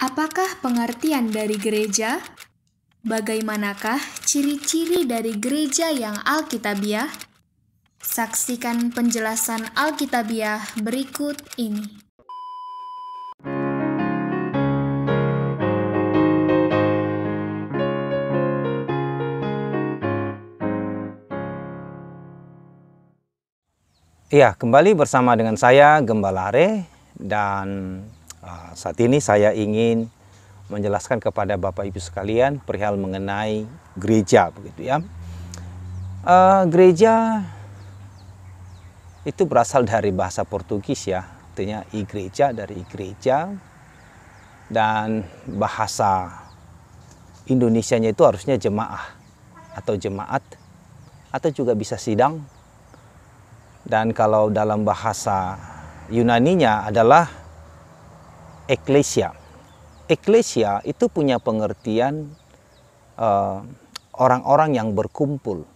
Apakah pengertian dari gereja? Bagaimanakah ciri-ciri dari gereja yang Alkitabiah? Saksikan penjelasan Alkitabiah berikut ini. Ya, kembali bersama dengan saya Gembala Are, dan saat ini saya ingin menjelaskan kepada Bapak Ibu sekalian perihal mengenai gereja, begitu ya. Gereja itu berasal dari bahasa Portugis ya, artinya igreja, dari igreja, dan bahasa Indonesianya itu harusnya jemaah atau jemaat, atau juga bisa sidang. Dan kalau dalam bahasa Yunaninya adalah eklesia. Eklesia itu punya pengertian orang-orang yang berkumpul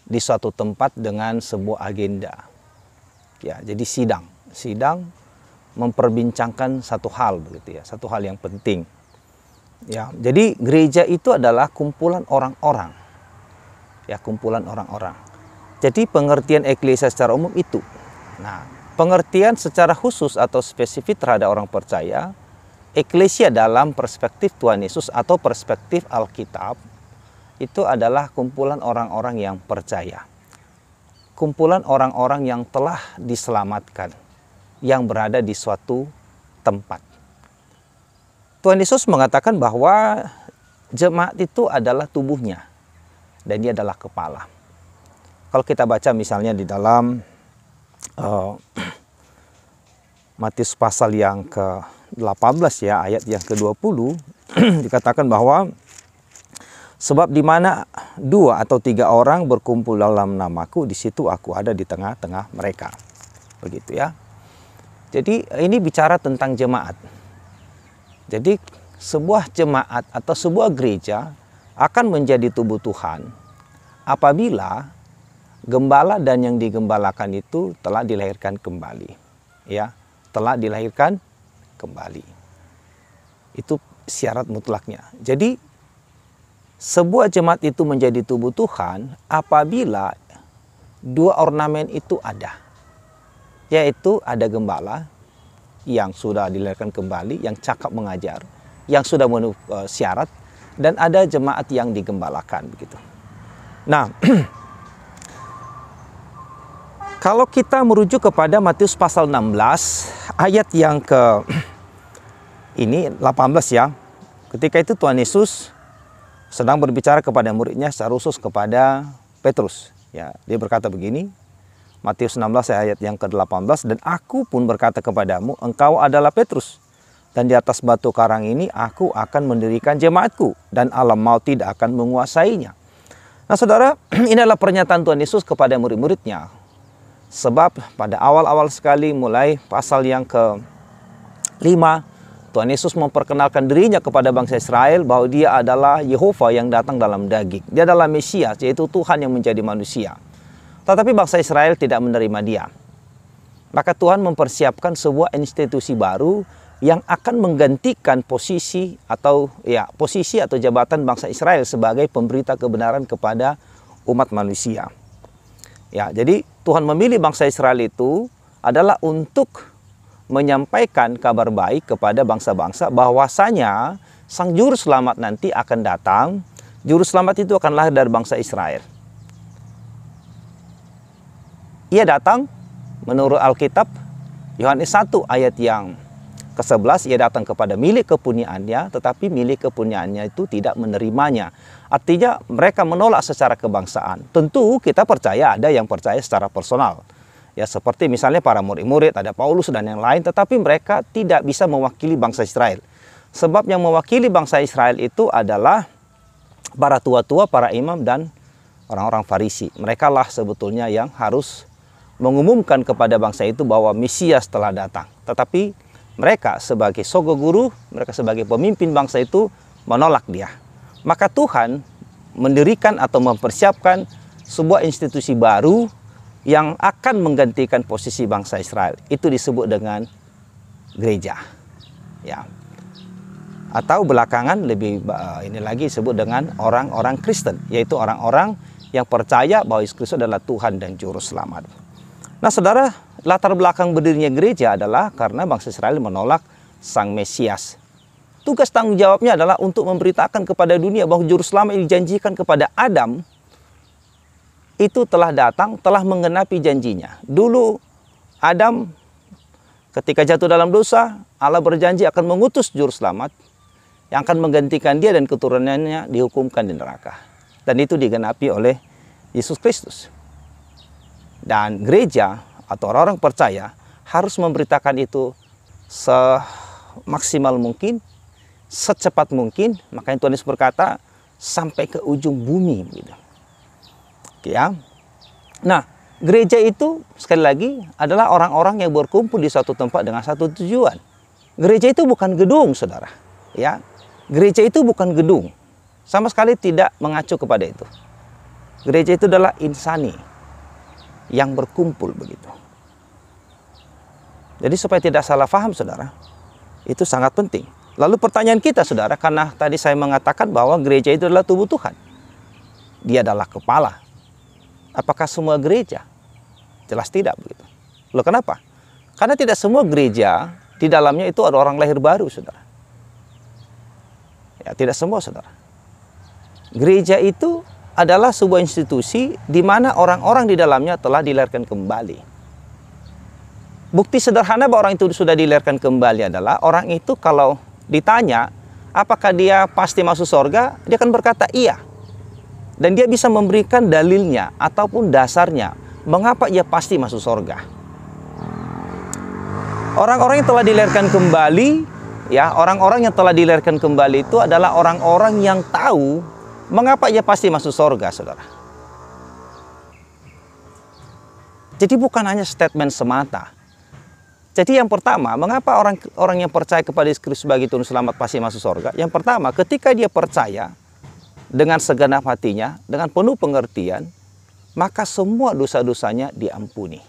di suatu tempat dengan sebuah agenda. Ya, jadi sidang memperbincangkan satu hal, begitu ya, satu hal yang penting. Ya, jadi gereja itu adalah kumpulan orang-orang. Ya, kumpulan orang-orang. Jadi pengertian eklesia secara umum itu. Nah, pengertian secara khusus atau spesifik terhadap orang percaya, eklesia dalam perspektif Tuhan Yesus atau perspektif Alkitab, itu adalah kumpulan orang-orang yang percaya. Kumpulan orang-orang yang telah diselamatkan, yang berada di suatu tempat. Tuhan Yesus mengatakan bahwa jemaat itu adalah tubuhnya, dan dia adalah kepala. Kalau kita baca misalnya di dalam Matius pasal yang ke-18 ya, ayat yang ke-20, dikatakan bahwa sebab di mana 2 atau 3 orang berkumpul dalam namaku, di situ aku ada di tengah-tengah mereka. Begitu ya. Jadi ini bicara tentang jemaat. Jadi sebuah jemaat atau sebuah gereja akan menjadi tubuh Tuhan apabila gembala dan yang digembalakan itu telah dilahirkan kembali. Ya, telah dilahirkan kembali. Itu syarat mutlaknya. Jadi sebuah jemaat itu menjadi tubuh Tuhan apabila 2 ornamen itu ada. Yaitu ada gembala yang sudah dilahirkan kembali, yang cakap mengajar, yang sudah memenuhi syarat, dan ada jemaat yang digembalakan, begitu. Nah, kalau kita merujuk kepada Matius pasal 16 ayat yang ini 18 ya. Ketika itu Tuhan Yesus sedang berbicara kepada muridnya secara khusus kepada Petrus. Ya, dia berkata begini, Matius 16 ayat yang ke-18, dan aku pun berkata kepadamu, engkau adalah Petrus, dan di atas batu karang ini aku akan mendirikan jemaatku, dan alam maut tidak akan menguasainya. Nah saudara, ini adalah pernyataan Tuhan Yesus kepada murid-muridnya. Sebab pada awal-awal sekali mulai pasal yang ke-5, Tuhan Yesus memperkenalkan dirinya kepada bangsa Israel bahwa dia adalah Yehova yang datang dalam daging. Dia adalah Mesias, yaitu Tuhan yang menjadi manusia. Tetapi bangsa Israel tidak menerima dia. Maka Tuhan mempersiapkan sebuah institusi baru yang akan menggantikan posisi atau jabatan bangsa Israel sebagai pemberita kebenaran kepada umat manusia. Ya, jadi Tuhan memilih bangsa Israel itu adalah untuk menyampaikan kabar baik kepada bangsa-bangsa bahwasanya Sang Juru Selamat nanti akan datang. Juru Selamat itu akan lahir dari bangsa Israel. Ia datang menurut Alkitab, Yohanes 1 ayat yang ke-11, ia datang kepada milik kepunyaannya, tetapi milik kepunyaannya itu tidak menerimanya. Artinya mereka menolak secara kebangsaan. Tentu kita percaya ada yang percaya secara personal. Ya, seperti misalnya para murid-murid, ada Paulus dan yang lain, tetapi mereka tidak bisa mewakili bangsa Israel. Sebab yang mewakili bangsa Israel itu adalah para tua-tua, para imam, dan orang-orang Farisi. Mereka lah sebetulnya yang harus mengumumkan kepada bangsa itu bahwa Mesias telah datang. Tetapi mereka sebagai sogo guru, mereka sebagai pemimpin bangsa itu menolak dia. Maka Tuhan mendirikan atau mempersiapkan sebuah institusi baru yang akan menggantikan posisi bangsa Israel. Itu disebut dengan gereja. Ya. Atau belakangan lebih ini lagi disebut dengan orang-orang Kristen, yaitu orang-orang yang percaya bahwa Yesus Kristus adalah Tuhan dan Juru Selamat. Nah saudara, latar belakang berdirinya gereja adalah karena bangsa Israel menolak Sang Mesias. Tugas tanggung jawabnya adalah untuk memberitakan kepada dunia bahwa Juru Selamat yang dijanjikan kepada Adam itu telah datang, telah menggenapi janjinya. Dulu Adam ketika jatuh dalam dosa, Allah berjanji akan mengutus Juru Selamat yang akan menggantikan dia dan keturunannya dihukumkan di neraka. Dan itu digenapi oleh Yesus Kristus. Dan gereja atau orang-orang percaya harus memberitakan itu semaksimal mungkin, secepat mungkin. Makanya Tuhan Yesus berkata, sampai ke ujung bumi. Gitu. Ya. Nah, gereja itu sekali lagi adalah orang-orang yang berkumpul di suatu tempat dengan satu tujuan. Gereja itu bukan gedung, saudara. Ya. Gereja itu bukan gedung. Sama sekali tidak mengacu kepada itu. Gereja itu adalah insani yang berkumpul begitu. Jadi supaya tidak salah paham, saudara, itu sangat penting. Lalu pertanyaan kita, saudara, karena tadi saya mengatakan bahwa gereja itu adalah tubuh Tuhan. Dia adalah kepala. Apakah semua gereja? Jelas tidak begitu. Loh kenapa? Karena tidak semua gereja di dalamnya itu ada orang lahir baru, saudara. Ya, tidak semua, saudara. Gereja itu adalah sebuah institusi di mana orang-orang di dalamnya telah dilahirkan kembali. Bukti sederhana bahwa orang itu sudah dilahirkan kembali adalah orang itu kalau ditanya apakah dia pasti masuk surga, dia akan berkata iya. Dan dia bisa memberikan dalilnya ataupun dasarnya mengapa ia pasti masuk surga. Orang-orang yang telah dilahirkan kembali, ya, orang-orang yang telah dilahirkan kembali itu adalah orang-orang yang tahu mengapa ia pasti masuk surga, saudara. Jadi bukan hanya statement semata. Jadi yang pertama, mengapa orang yang percaya kepada Yesus Kristus sebagai Tuhan Selamat pasti masuk surga? Yang pertama, ketika dia percaya dengan segenap hatinya, dengan penuh pengertian, maka semua dosa-dosanya diampuni.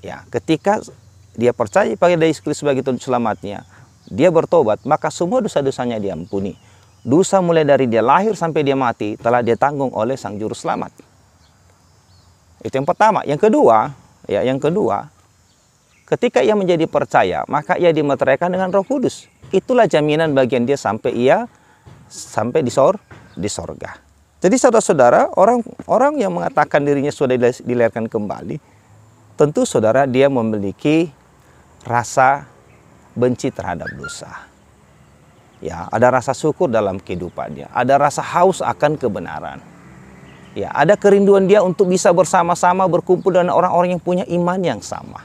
Ya, ketika dia percaya pada Yesus Kristus sebagai Tuhan Selamatnya, dia bertobat, maka semua dosa-dosanya diampuni. Dosa mulai dari dia lahir sampai dia mati telah dia tanggung oleh Sang Juru Selamat. Itu yang pertama. Yang kedua, ketika ia menjadi percaya, maka ia dimeteraikan dengan Roh Kudus. Itulah jaminan bagian dia sampai di sorga. Jadi saudara-saudara, orang yang mengatakan dirinya sudah dilahirkan kembali, tentu saudara dia memiliki rasa benci terhadap dosa. Ya, ada rasa syukur dalam kehidupannya, ada rasa haus akan kebenaran. Ya, ada kerinduan dia untuk bisa bersama-sama berkumpul dengan orang-orang yang punya iman yang sama.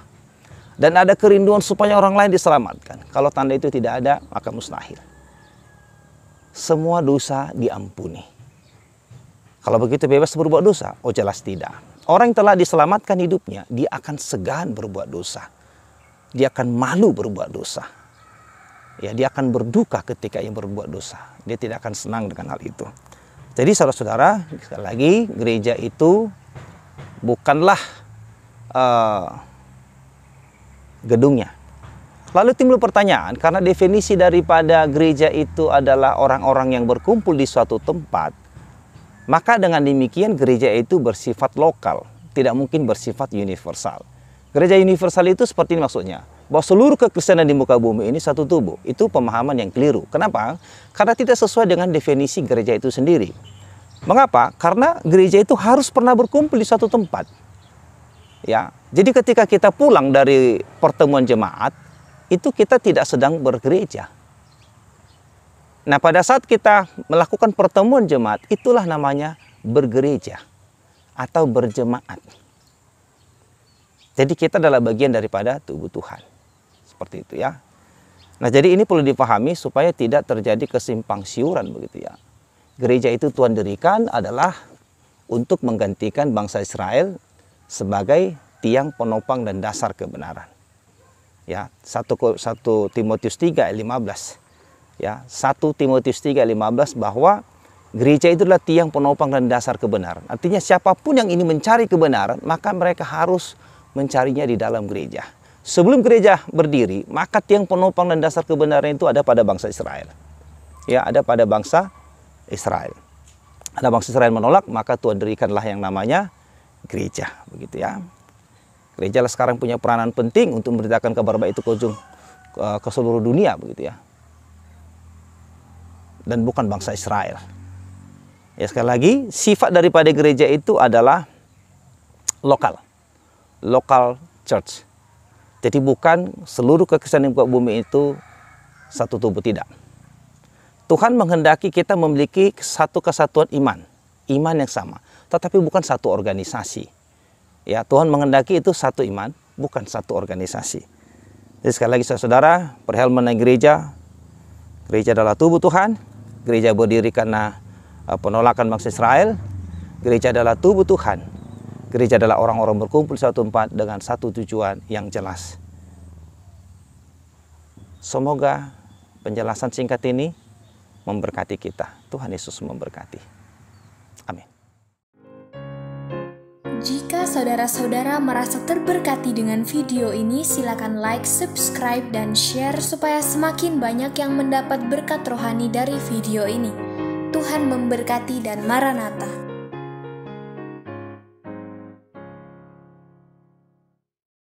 Dan ada kerinduan supaya orang lain diselamatkan. Kalau tanda itu tidak ada, maka mustahil. Semua dosa diampuni. Kalau begitu bebas berbuat dosa? Oh jelas tidak. Orang yang telah diselamatkan hidupnya, dia akan segan berbuat dosa. Dia akan malu berbuat dosa. Ya, dia akan berduka ketika ia berbuat dosa. Dia tidak akan senang dengan hal itu. Jadi saudara-saudara, sekali lagi gereja itu bukanlah gedungnya. Lalu timbul pertanyaan, karena definisi daripada gereja itu adalah orang-orang yang berkumpul di suatu tempat, maka dengan demikian gereja itu bersifat lokal, tidak mungkin bersifat universal. Gereja universal itu seperti ini maksudnya, bahwa seluruh kekristenan di muka bumi ini satu tubuh. Itu pemahaman yang keliru. Kenapa? Karena tidak sesuai dengan definisi gereja itu sendiri. Mengapa? Karena gereja itu harus pernah berkumpul di suatu tempat. Ya, jadi ketika kita pulang dari pertemuan jemaat, itu kita tidak sedang bergereja. Nah, pada saat kita melakukan pertemuan jemaat, itulah namanya bergereja atau berjemaat. Jadi kita adalah bagian daripada tubuh Tuhan. Seperti itu ya. Nah, jadi ini perlu dipahami supaya tidak terjadi kesimpang siuran begitu ya. Gereja itu Tuhan dirikan adalah untuk menggantikan bangsa Israel sebagai tiang penopang dan dasar kebenaran. Ya, 1 Timotius 3 ayat 15. Ya, 1 Timotius 3 ayat 15 bahwa gereja itu adalah tiang penopang dan dasar kebenaran. Artinya siapapun yang ini mencari kebenaran, maka mereka harus mencarinya di dalam gereja. sebelum gereja berdiri, maka tiang penopang dan dasar kebenaran itu ada pada bangsa Israel. Ya, ada pada bangsa Israel. Ada bangsa Israel menolak, maka Tuhan dirikanlah yang namanya gereja, begitu ya. Gereja lah sekarang punya peranan penting untuk memberitakan kabar baik itu ke seluruh dunia, begitu ya. Dan bukan bangsa Israel. Ya, sekali lagi, sifat daripada gereja itu adalah local church. Jadi bukan seluruh kekristenan di muka bumi itu satu tubuh, tidak. Tuhan menghendaki kita memiliki satu kesatuan iman yang sama, tetapi bukan satu organisasi. Ya, Tuhan menghendaki itu satu iman, bukan satu organisasi. Jadi sekali lagi saudara, perihal mengenai gereja adalah tubuh Tuhan. Gereja berdiri karena penolakan bangsa Israel. Gereja adalah tubuh Tuhan. Gereja adalah orang-orang berkumpul di satu tempat dengan satu tujuan yang jelas. Semoga penjelasan singkat ini memberkati kita. Tuhan Yesus memberkati. Amin. Jika saudara-saudara merasa terberkati dengan video ini, silakan like, subscribe, dan share supaya semakin banyak yang mendapat berkat rohani dari video ini. Tuhan memberkati dan Maranatha.